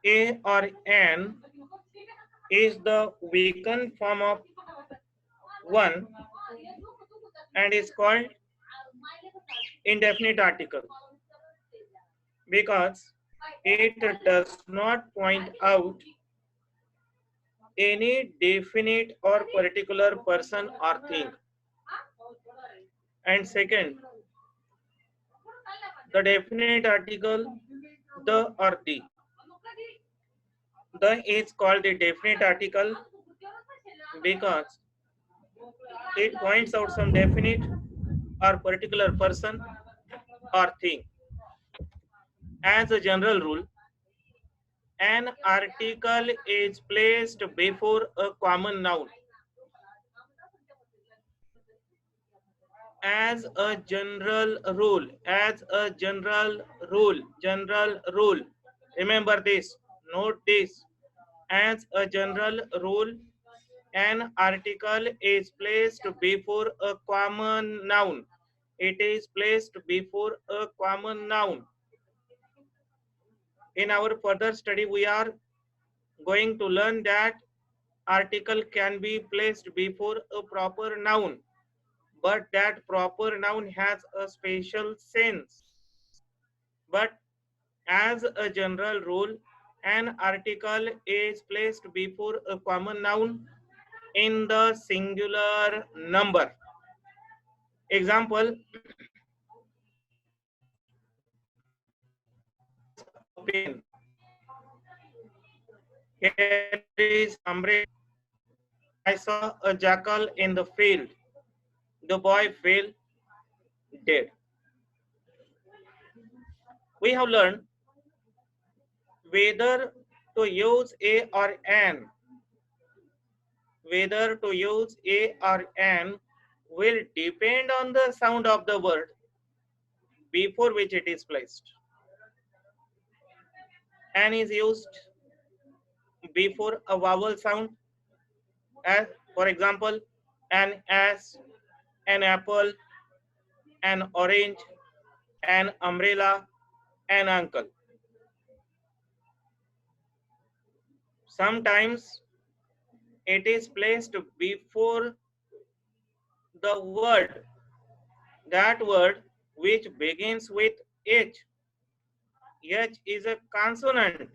A or N is the weakened form of one and is called indefinite article because it does not point out any definite or particular person or thing. And second, the definite article the or the. The is called the definite article because it points out some definite or particular person or thing. As a general rule, an article is placed before a common noun. As a general rule, general rule. Remember this, note this. As a general rule, an article is placed before a common noun. It is placed before a common noun. In our further study, we are going to learn that article can be placed before a proper noun, but that proper noun has a special sense. But as a general rule, an article is placed before a common noun in the singular number. Example, here is a pen. Here is umbrella. I saw a jackal in the field. The boy fell dead. We have learned whether to use a or an. Whether to use a or an will depend on the sound of the word before which it is placed. An is used before a vowel sound, as for example, an ass, an apple, an orange, an umbrella, an uncle. Sometimes it is placed before the word, that word which begins with H. H is a consonant.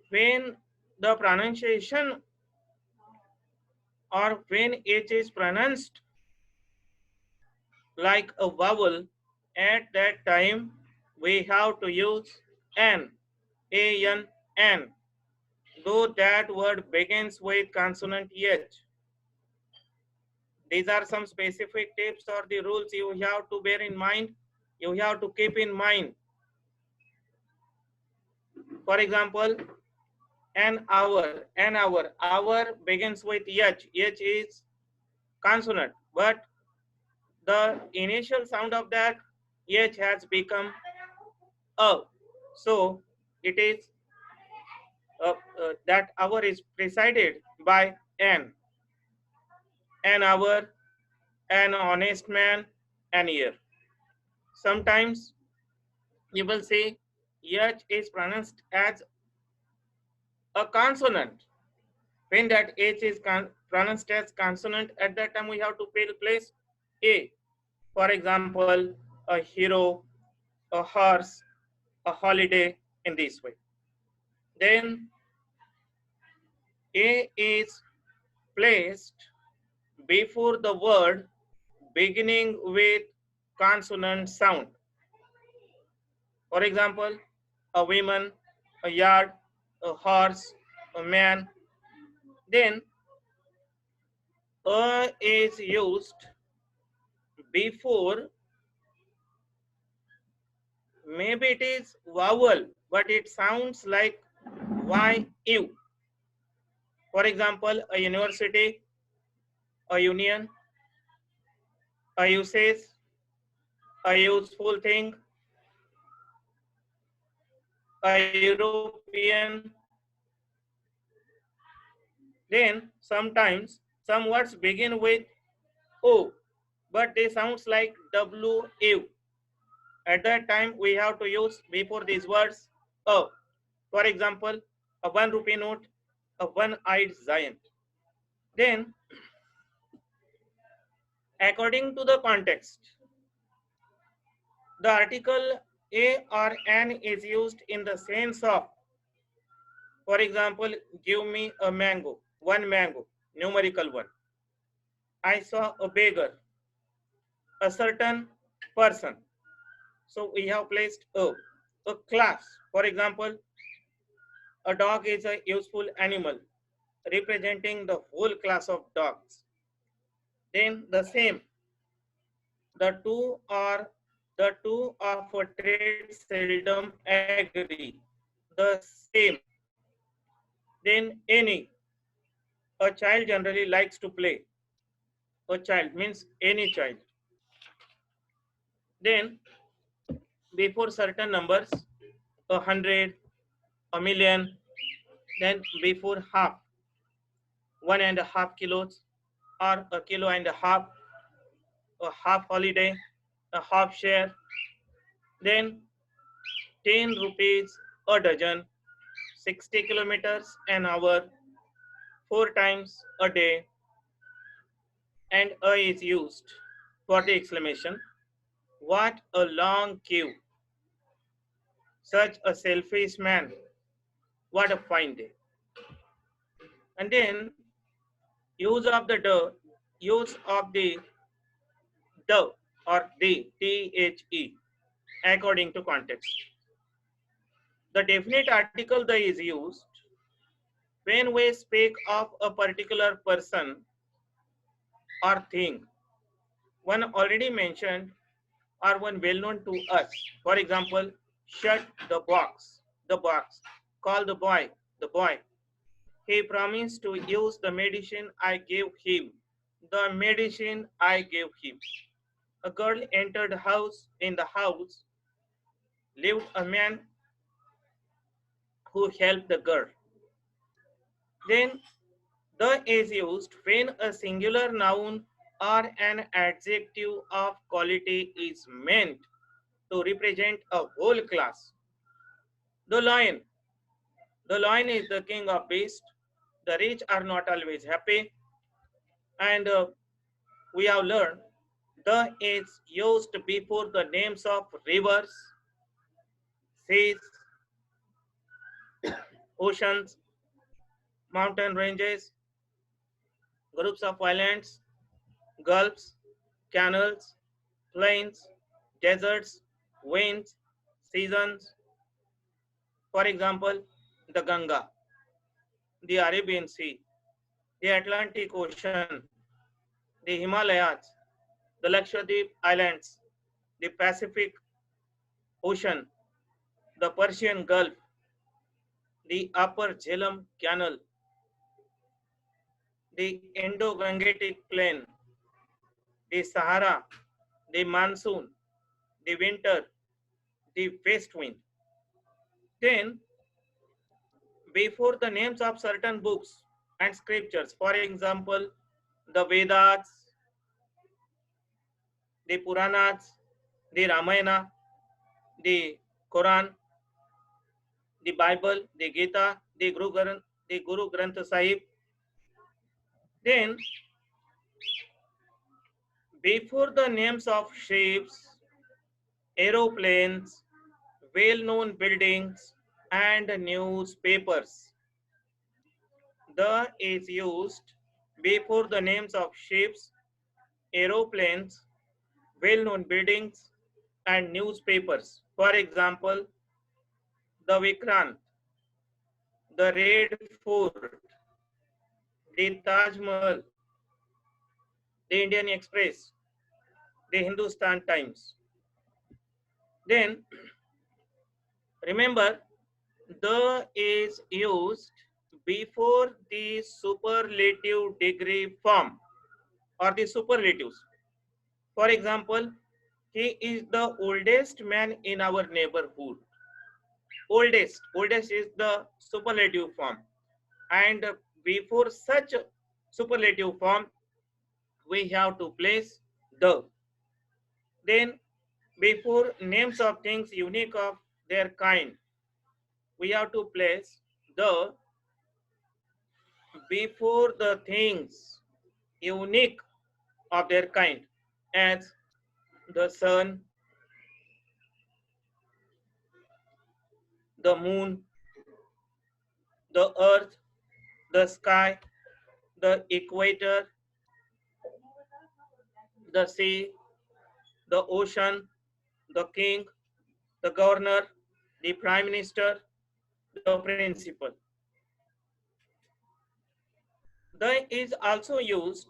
When the pronunciation or when H is pronounced like a vowel, at that time we have to use N, A-N, N, though that word begins with consonant H. These are some specific tips or the rules you have to bear in mind, you have to keep in mind. For example, hour begins with H. H is consonant, but the initial sound of that H has become A. So it is that hour is preceded by an hour, an honest man, an year. Sometimes you will say H is pronounced as a consonant. When that H is pronounced as consonant, at that time we have to place A. For example, a hero, a horse, a holiday, in this way. Then A is placed before the word beginning with consonant sound. For example, a woman, a yard, a horse, a man. Then A is used before, maybe it is vowel, but it sounds like Y-U. For example, a university, a union, a usage, a useful thing, a European. Then sometimes some words begin with O, but they sounds like W-U. At that time, we have to use before these words A. For example, a 1 rupee note, a one-eyed giant. Then, according to the context, the article a or an is used in the sense of, for example, give me a mango, one mango, numerical one. I saw a beggar, a certain person. So we have placed a class. For example, a dog is a useful animal representing the whole class of dogs. Then the same, the two of a trade seldom agree. The same. Then any. A child generally likes to play. A child means any child. Then before certain numbers, 100, a million, then before half, 1.5 kilos, or a kilo and a half holiday, a half share, then 10 rupees a dozen, 60 kilometers an hour, 4 times a day, and a is used for the exclamation. What a long queue! Such a selfish man. What a fine day. And then use of the the, use of the or the, according to context. The definite article the is used when we speak of a particular person or thing, one already mentioned or one well known to us. For example, shut the box, call the boy. He promised to use the medicine I gave him, the medicine I gave him. A girl entered the house. In the house lived a man who helped the girl. Then the is used when a singular noun or an adjective of quality is meant to represent a whole class. The lion. The lion is the king of beasts. The rich are not always happy. And we have learned the is used before the names of rivers, seas, oceans, mountain ranges, groups of islands, gulfs, canals, plains, deserts, winds, seasons. For example, the Ganga, the Arabian Sea, the Atlantic Ocean, the Himalayas, the Lakshadweep Islands, the Pacific Ocean, the Persian Gulf, the Upper Jhelum Canal, the Indo-Gangetic Plain, the Sahara, the monsoon, the winter, the west wind. Then, before the names of certain books and scriptures, for example, the Vedas, the Puranas, the Ramayana, the Quran, the Bible, the Gita, the Guru Granth Sahib. Then, before the names of ships, aeroplanes, well-known buildings, and newspapers, the is used before the names of ships, aeroplanes, well-known buildings, and newspapers. For example, the Vikrant, the Red Fort, the Taj Mahal, the Indian Express, the Hindustan Times. Then remember, the is used before the superlative degree form or the superlatives. For example, he is the oldest man in our neighborhood. Oldest is the superlative form. And before such superlative form, we have to place the. Then before names of things unique of their kind, we have to place the before the things unique of their kind, as the sun, the moon, the earth, the sky, the equator, the sea, the ocean, the king, the governor, the prime minister, the principal. The is also used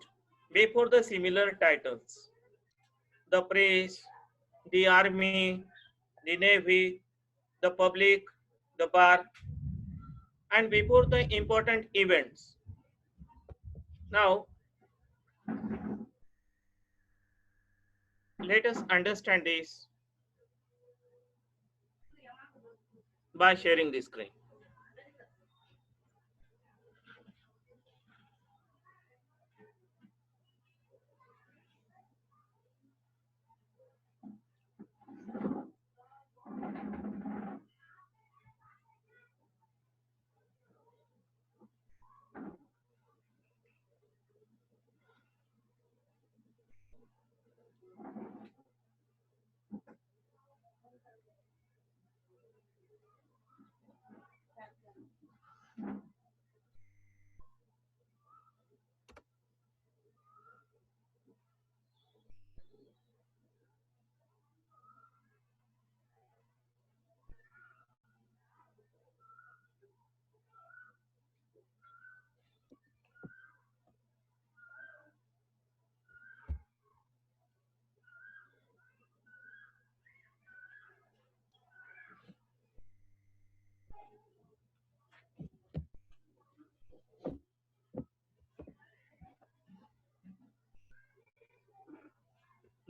before the similar titles, the press, the army, the navy, the public, the bar, and before the important events. Now, let us understand this by sharing the screen.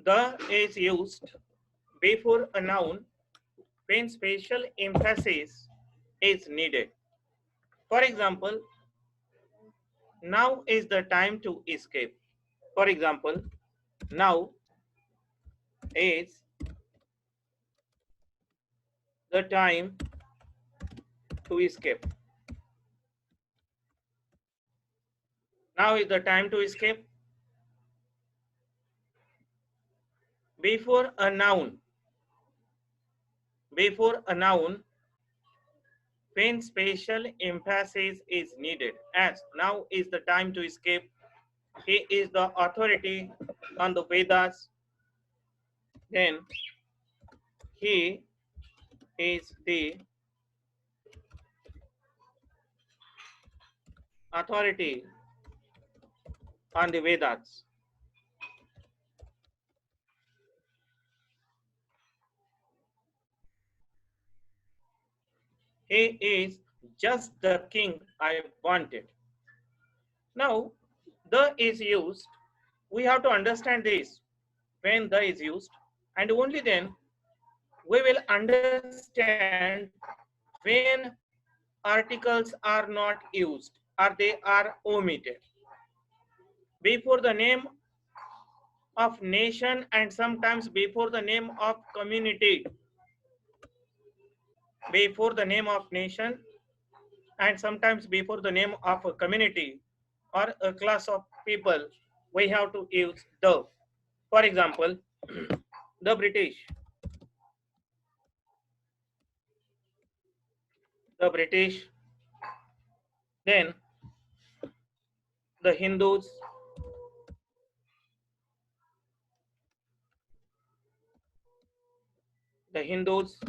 The is used before a noun when special emphasis is needed. For example, now is the time to escape. For example, now is the time to escape. Now is the time to escape. Before a noun, when special emphasis is needed, as now is the time to escape. He is the authority on the Vedas. Then he is the authority on the Vedas. He is just the king I wanted. Now, the is used. We have to understand this when the is used, and only then we will understand when articles are not used or they are omitted. Before the name of nation and sometimes before the name of community. Before the name of nation and sometimes before the name of a community or a class of people, we have to use the. For example, the British, the British, then the Hindus, the Hindus,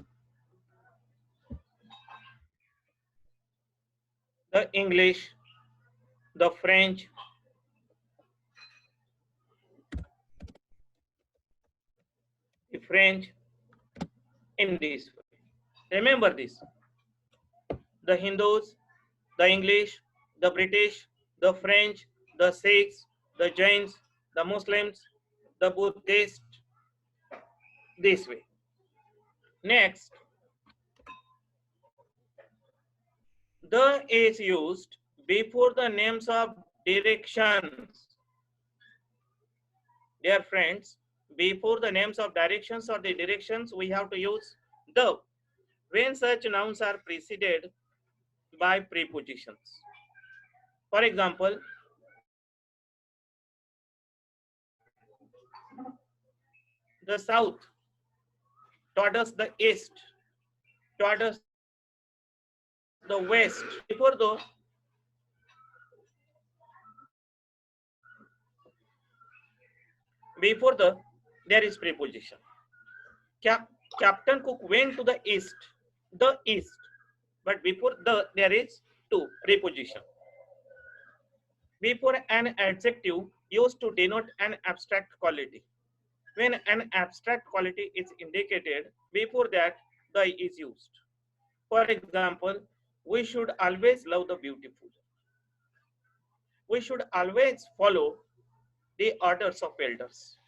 the English, the French, the French, in this way. Remember this: the Hindus, the English, the British, the French, the Sikhs, the Jains, the Muslims, the Buddhists, this way. Next, the is used before the names of directions. Dear friends, before the names of directions or the directions, we have to use the. when such nouns are preceded by prepositions. For example, the south, towards the east, towards the west. Before the there is preposition. Captain Cook went to the east, but before the there is to preposition. Before an adjective used to denote an abstract quality. When an abstract quality is indicated, before that the is used. For example, we should always love the beautiful. We should always follow the orders of elders.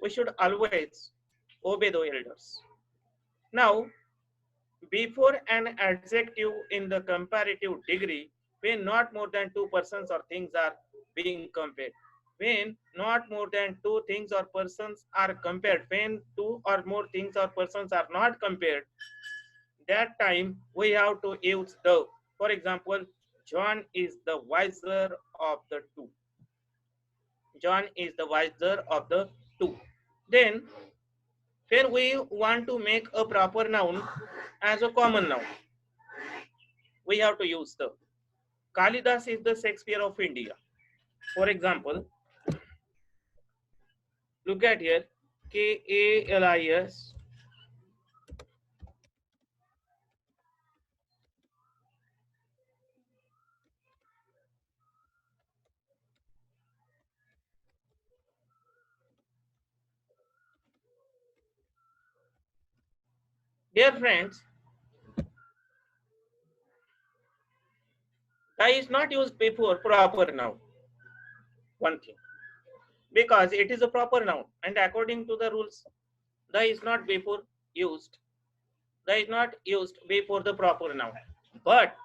We should always obey the elders. Now, before an adjective in the comparative degree, when not more than two persons or things are being compared. When not more than two things or persons are compared, when two or more things or persons are not compared, that time we have to use the. For example, John is the wiser of the two. John is the wiser of the two. Then, when we want to make a proper noun as a common noun, we have to use the. Kalidas is the Shakespeare of India. For example, look at here, Kalis. Dear friends, the is not used before proper noun. One thing, because it is a proper noun, and according to the rules, the is not before used. The is not used before the proper noun. But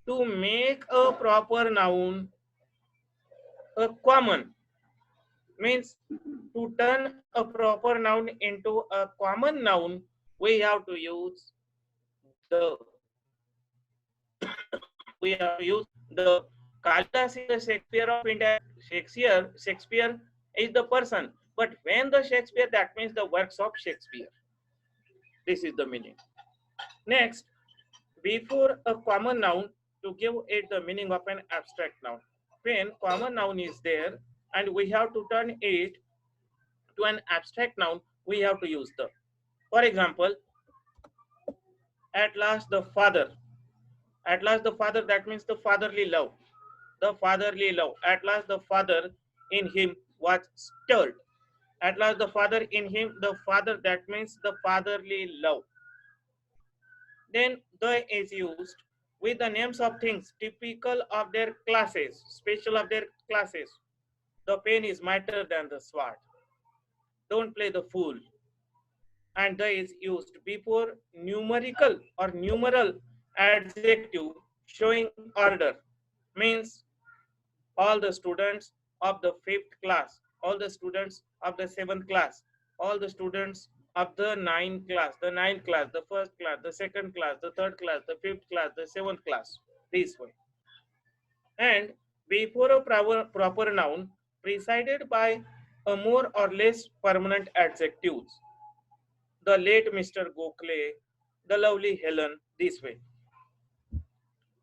to make a proper noun a common means to turn a proper noun into a common noun, we have to use the. We have to use the. Kalidas is the Shakespeare of India. Shakespeare is the person. But when the Shakespeare, that means the works of Shakespeare. This is the meaning. Next, before a common noun, to give it the meaning of an abstract noun. When common noun is there and we have to turn it to an abstract noun, we have to use the. For example, at last the father. At last the father, that means the fatherly love. The fatherly love. At last the father in him was stirred. At last the father in him, the father, that means the fatherly love. Then the is used with the names of things typical of their classes, special of their classes. The pen is mightier than the sword. Don't play the fool. And the is used before numerical or numeral adjective showing order. Means all the students of the 5th class, all the students of the 7th class, all the students of the 9th class, the first class, the second class, the third class, the 5th class, the 7th class, this way. And before a proper noun preceded by a more or less permanent adjectives. The late Mr. Gokhale, the lovely Helen, this way.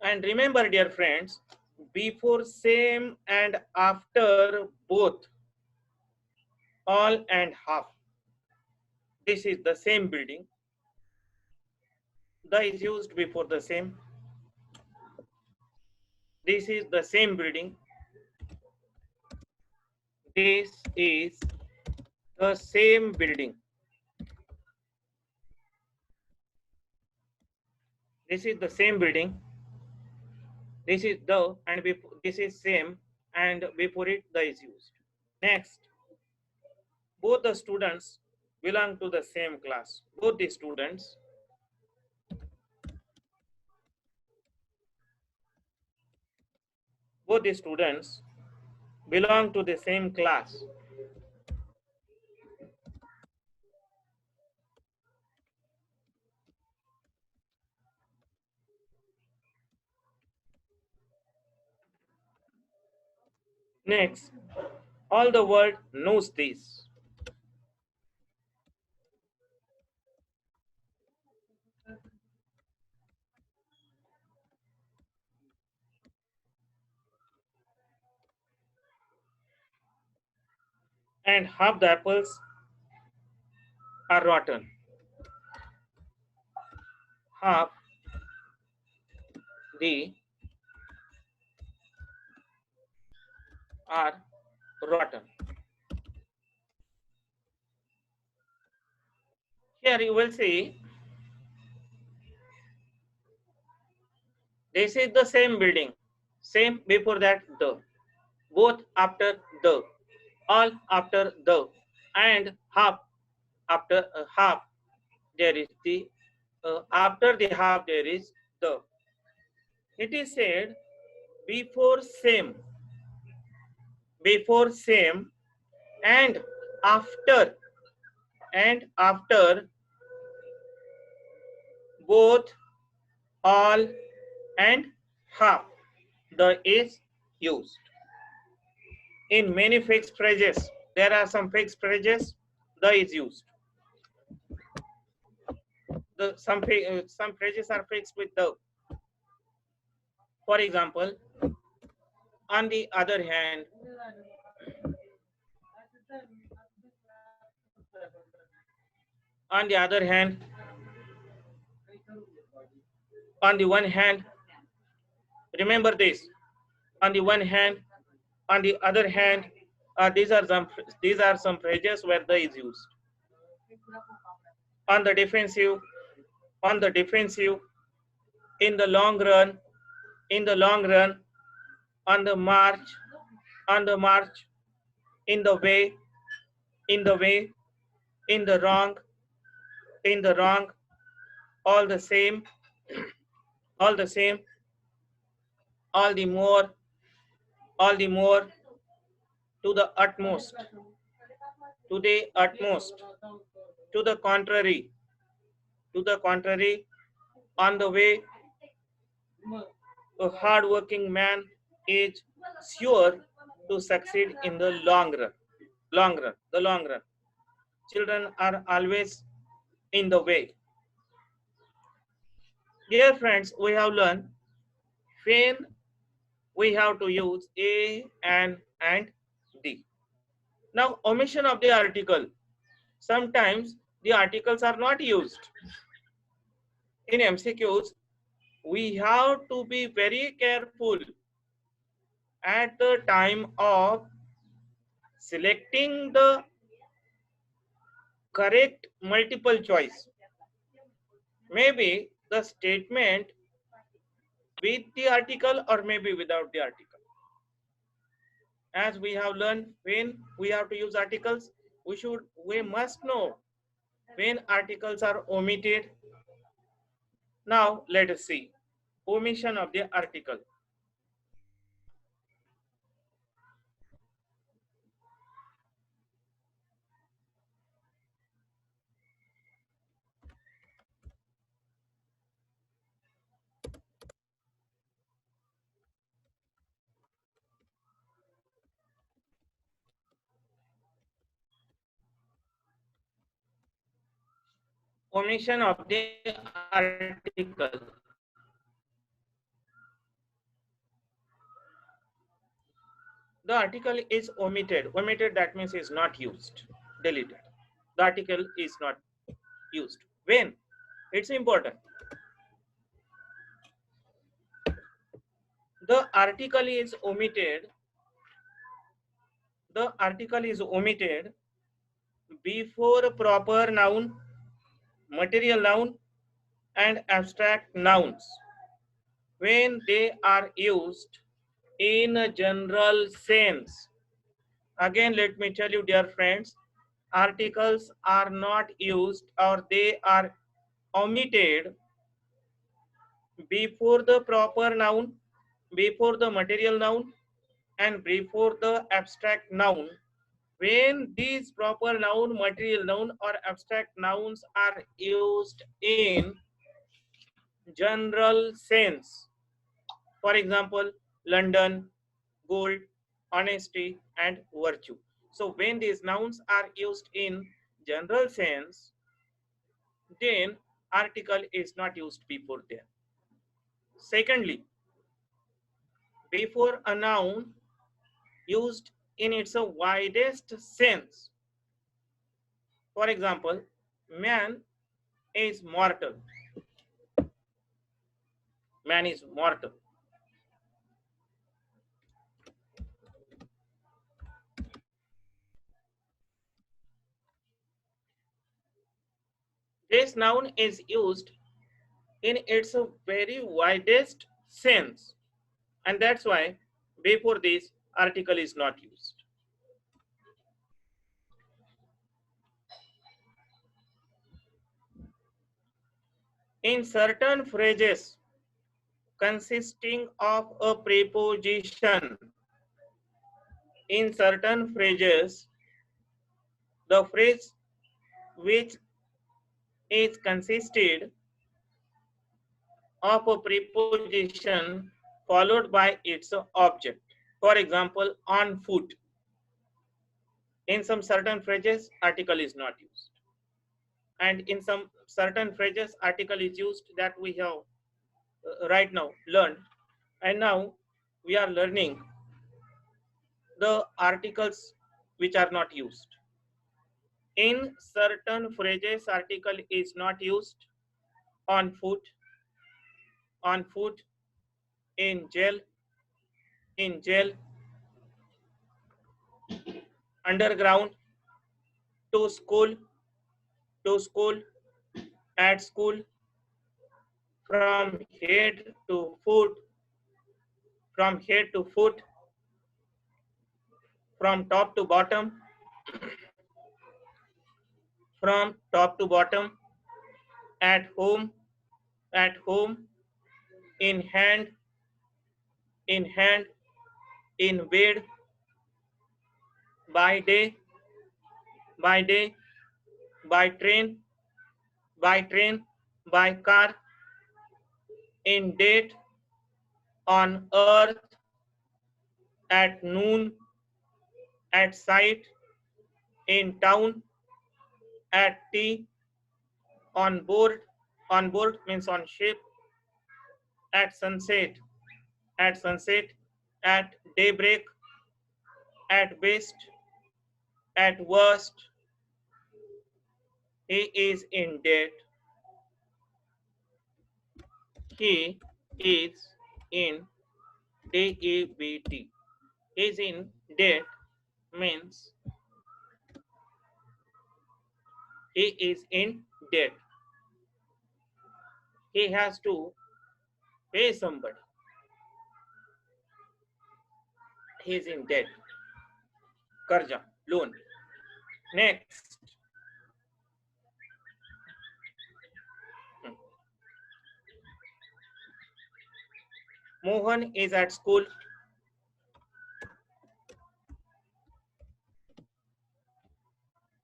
And remember, dear friends, before, same, and after, both, all, and half. This is the same building. The is used before the same. This is the same building. This is the same building. This is the same building. This is the, and before, this is same, and before it the is used. Next, both the students belong to the same class. Both the students belong to the same class. Next, all the world knows this. And half the apples are rotten. Half the are rotten. Here you will see this is the same building, same before that the, both after the, all after the, and half after half there is the after the half there is the. It is said before same, and after both, all, and half the is used. In many fixed phrases, there are some fixed phrases the is used. Some phrases are fixed with the. For example, on the other hand, on the other hand, on the one hand, remember this. On the one hand, on the other hand, these are some phrases where the is used. On the defensive, on the defensive, in the long run, in the long run, on the march, on the march, in the way, in the way, in the wrong, in the wrong, all the same, all the same, all the more, all the more, to the utmost, to the utmost, to the contrary, to the contrary, on the way, a hardworking man is sure to succeed in the long run. Long run, the long run. Children are always in the way. Dear friends, we have learned when we have to use a, an, and the. Now, omission of the article. Sometimes the articles are not used. In MCQs, we have to be very careful at the time of selecting the correct multiple choice. Maybe the statement with the article or maybe without the article. As we have learned, when we have to use articles, we must know when articles are omitted. Now let us see omission of the article. Omission of the article. The article is omitted. Omitted, that means is not used, deleted. The article is not used. When? It's important. The article is omitted. The article is omitted before proper noun, material noun, and abstract nouns when they are used in a general sense. Again, let me tell you, dear friends, articles are not used or they are omitted before the proper noun, before the material noun, and before the abstract noun when these proper noun, material noun, or abstract nouns are used in general sense. For example, London, gold, honesty, and virtue. So when these nouns are used in general sense, then article is not used before them. Secondly, before a noun used in its widest sense. For example, man is mortal. Man is mortal. This noun is used in its very widest sense, and that's why before this article is not used. In certain phrases consisting of a preposition, in certain phrases, the phrase which is consisted of a preposition followed by its object. For example, on foot. In some certain phrases, article is not used. And in some certain phrases, article is used that we have right now learned. And now we are learning the articles which are not used. In certain phrases, article is not used. On foot, in jail, underground, to school, at school, from head to foot, from head to foot, from top to bottom, from top to bottom, at home, in hand, in hand, in bed, by day, by day, by train, by train, by car, in date, on earth, at noon, at sight, in town, at tea, on board means on ship, at sunset, at sunset, at daybreak, at best, at worst, he is in debt. He is in DEBT. Is in debt means he is in debt. He has to pay somebody. He is in debt. Karja, loan. Next. Mohan is at school.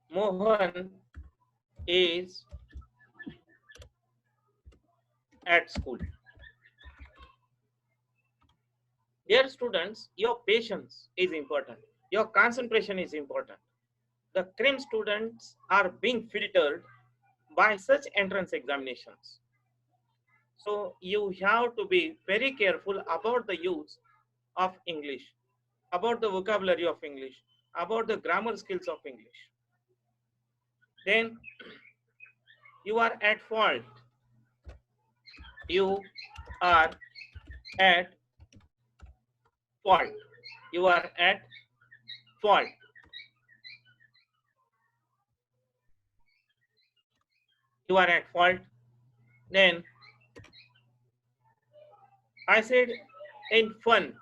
Mohan is at school. Dear students, your patience is important. Your concentration is important. The CRIM students are being filtered by such entrance examinations. So you have to be very careful about the use of English, about the vocabulary of English, about the grammar skills of English. Then you are at fault. You are at fault. You are at fault. You are at fault. Then I said in fun.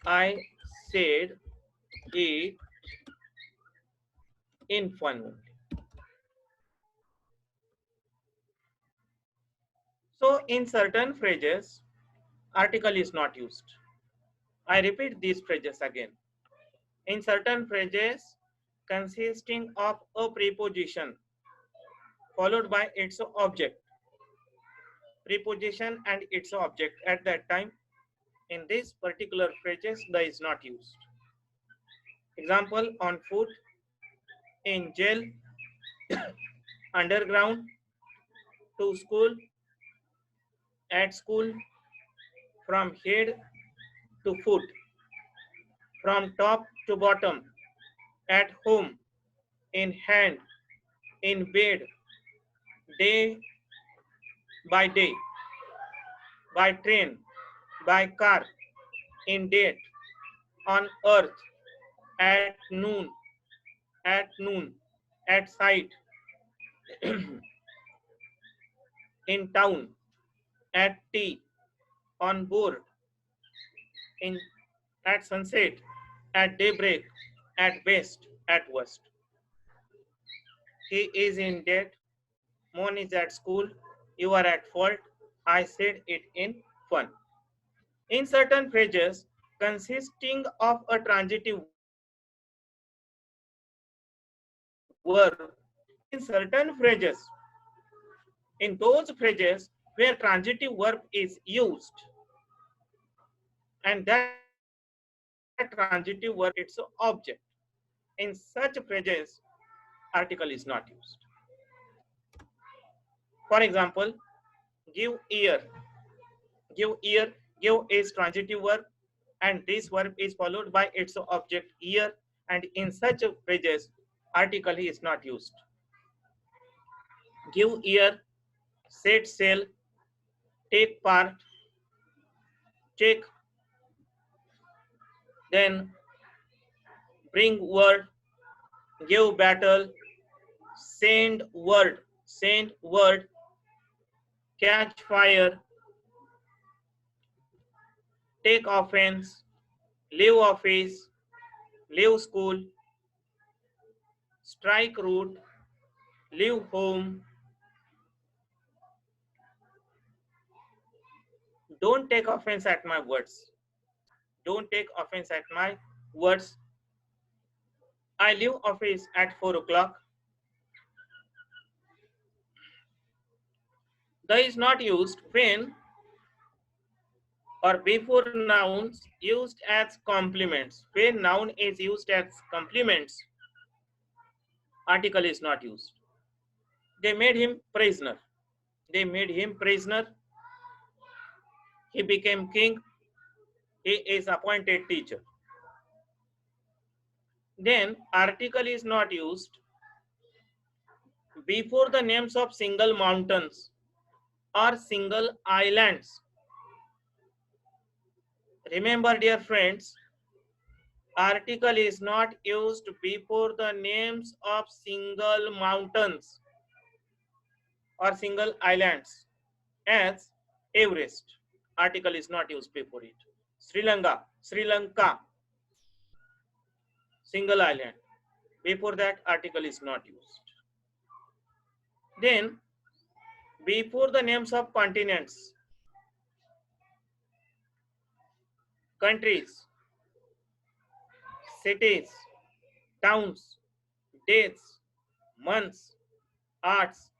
I said it in fun only. So in certain phrases, article is not used. I repeat these phrases again. In certain phrases consisting of a preposition followed by its object. Preposition and its object at that time in this particular phrases the is not used. Example, on foot, in jail, underground, to school, at school, from head to foot, from top to bottom, at home, in hand, in bed, day by day, by train, by car, in date, on earth, at noon, at sight, in town, at tea, on board, in at sunset, at daybreak, at best, at worst. He is in debt, Mon is at school, you are at fault, I said it in fun. In certain phrases consisting of a transitive verb, in certain phrases, in those phrases where transitive verb is used, and that transitive verb is its object. In such phrases, article is not used. For example, give ear. Give ear. Give is transitive verb, and this verb is followed by its object ear, and in such phrases, article is not used. Give ear, set sail, take part, check, then bring word, give battle, send word, catch fire, take offense, leave office, leave school, strike route, leave home. Don't take offense at my words. Don't take offense at my words. I leave office at 4 o'clock. The is not used when or before nouns used as complements. When noun is used as complements, article is not used. They made him prisoner. They made him prisoner. He became king. He is appointed teacher. Then article is not used before the names of single mountains or single islands. Remember, dear friends, article is not used before the names of single mountains or single islands, as Everest. Article is not used before it. Sri Lanka, single island. Before that, article is not used. Then, before the names of continents, countries, cities, towns, dates, months, arts,